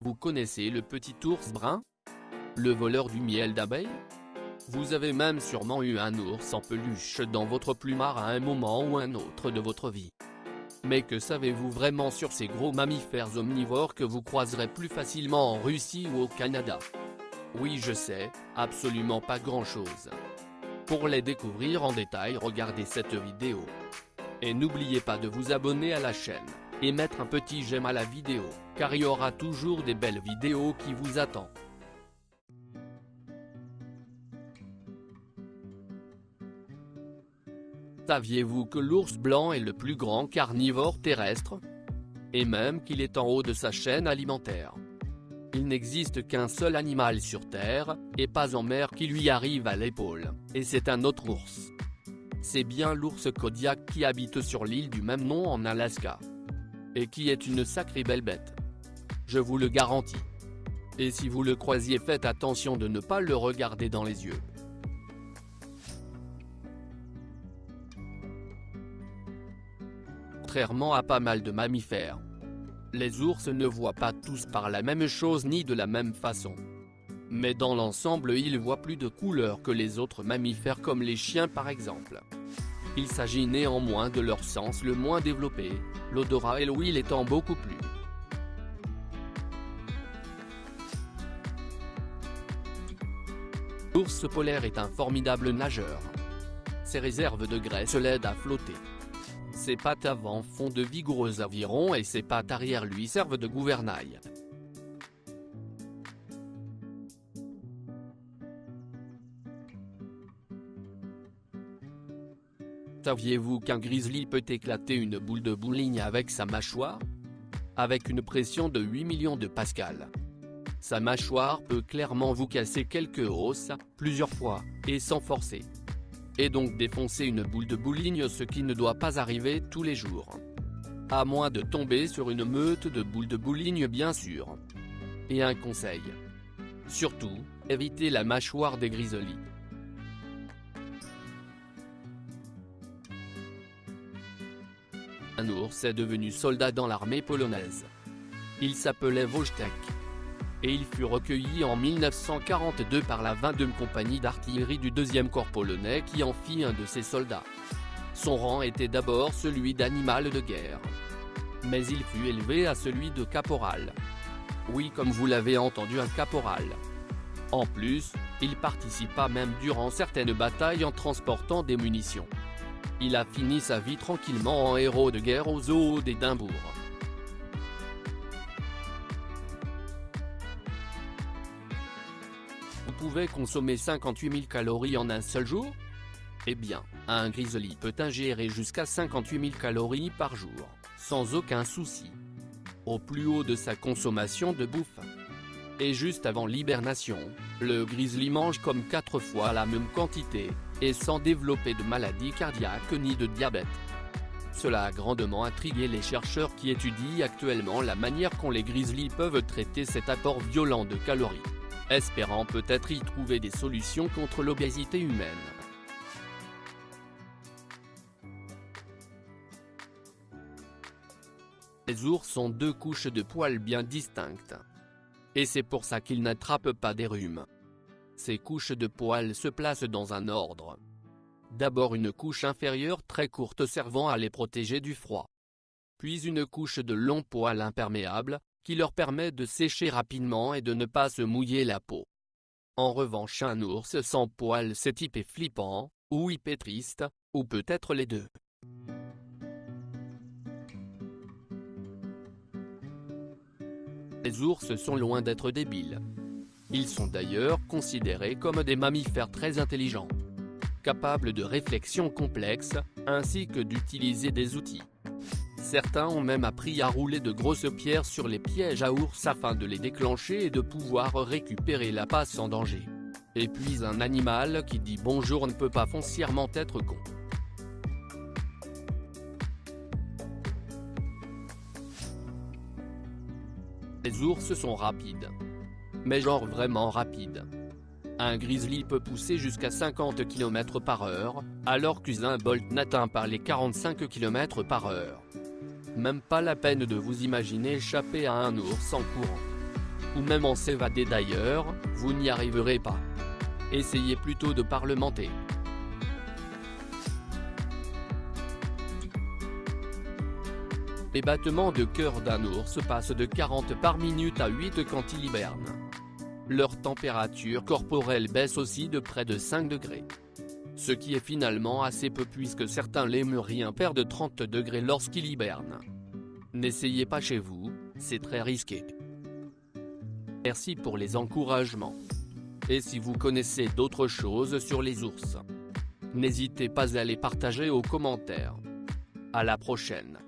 Vous connaissez le petit ours brun? Le voleur du miel d'abeille? Vous avez même sûrement eu un ours en peluche dans votre plumard à un moment ou un autre de votre vie. Mais que savez-vous vraiment sur ces gros mammifères omnivores que vous croiserez plus facilement en Russie ou au Canada? Oui, je sais, absolument pas grand-chose. Pour les découvrir en détail, regardez cette vidéo. Et n'oubliez pas de vous abonner à la chaîne, et mettre un petit j'aime à la vidéo, car il y aura toujours des belles vidéos qui vous attendent. Saviez-vous que l'ours blanc est le plus grand carnivore terrestre? Et même qu'il est en haut de sa chaîne alimentaire. Il n'existe qu'un seul animal sur Terre, et pas en mer qui lui arrive à l'épaule, et c'est un autre ours. C'est bien l'ours Kodiak qui habite sur l'île du même nom en Alaska. Et qui est une sacrée belle bête. Je vous le garantis. Et si vous le croisiez, faites attention de ne pas le regarder dans les yeux. Contrairement à pas mal de mammifères, les ours ne voient pas tous par la même chose ni de la même façon. Mais dans l'ensemble, ils voient plus de couleurs que les autres mammifères comme les chiens par exemple. Il s'agit néanmoins de leur sens le moins développé, l'odorat et l'ouïe étant beaucoup plus. L'ours polaire est un formidable nageur. Ses réserves de graisse l'aident à flotter. Ses pattes avant font de vigoureux avirons et ses pattes arrière lui servent de gouvernail. Saviez-vous qu'un grizzly peut éclater une boule de bowling avec sa mâchoire? Avec une pression de 8 millions de pascal. Sa mâchoire peut clairement vous casser quelques os, plusieurs fois, et sans forcer. Et donc défoncer une boule de bowling, ce qui ne doit pas arriver tous les jours. À moins de tomber sur une meute de boules de bowling bien sûr. Et un conseil. Surtout, évitez la mâchoire des grizzlies. Un ours est devenu soldat dans l'armée polonaise. Il s'appelait Wojtek. Et il fut recueilli en 1942 par la 22e compagnie d'artillerie du 2e corps polonais qui en fit un de ses soldats. Son rang était d'abord celui d'animal de guerre. Mais il fut élevé à celui de caporal. Oui, comme vous l'avez entendu, un caporal. En plus, il participa même durant certaines batailles en transportant des munitions. Il a fini sa vie tranquillement en héros de guerre au zoo d'Édimbourg. Vous pouvez consommer 58 000 calories en un seul jour? Eh bien, un grizzly peut ingérer jusqu'à 58 000 calories par jour, sans aucun souci. Au plus haut de sa consommation de bouffe. Et juste avant l'hibernation, le grizzly mange comme 4 fois la même quantité, et sans développer de maladie cardiaque ni de diabète. Cela a grandement intrigué les chercheurs qui étudient actuellement la manière qu'ont les grizzlies peuvent traiter cet apport violent de calories, espérant peut-être y trouver des solutions contre l'obésité humaine. Les ours ont 2 couches de poils bien distinctes. Et c'est pour ça qu'ils n'attrapent pas des rhumes. Ces couches de poils se placent dans un ordre. D'abord une couche inférieure très courte servant à les protéger du froid. Puis une couche de longs poils imperméables, qui leur permet de sécher rapidement et de ne pas se mouiller la peau. En revanche, un ours sans poils c'est hyper flippant, ou hyper triste, ou peut-être les deux. Les ours sont loin d'être débiles. Ils sont d'ailleurs considérés comme des mammifères très intelligents, capables de réflexion complexe, ainsi que d'utiliser des outils. Certains ont même appris à rouler de grosses pierres sur les pièges à ours afin de les déclencher et de pouvoir récupérer la passe sans danger. Et puis un animal qui dit bonjour ne peut pas foncièrement être con. Les ours sont rapides. Mais genre vraiment rapides. Un grizzly peut pousser jusqu'à 50 km/h, alors qu'Usain Bolt n'atteint pas les 45 km/h. Même pas la peine de vous imaginer échapper à un ours en courant. ou même en s'évader d'ailleurs, vous n'y arriverez pas. Essayez plutôt de parlementer. Les battements de cœur d'un ours passent de 40 par minute à 8 quand il hiberne. Leur température corporelle baisse aussi de près de 5 degrés. Ce qui est finalement assez peu puisque certains lémuriens perdent 30 degrés lorsqu'ils hibernent. N'essayez pas chez vous, c'est très risqué. Merci pour les encouragements. Et si vous connaissez d'autres choses sur les ours, n'hésitez pas à les partager aux commentaires. À la prochaine.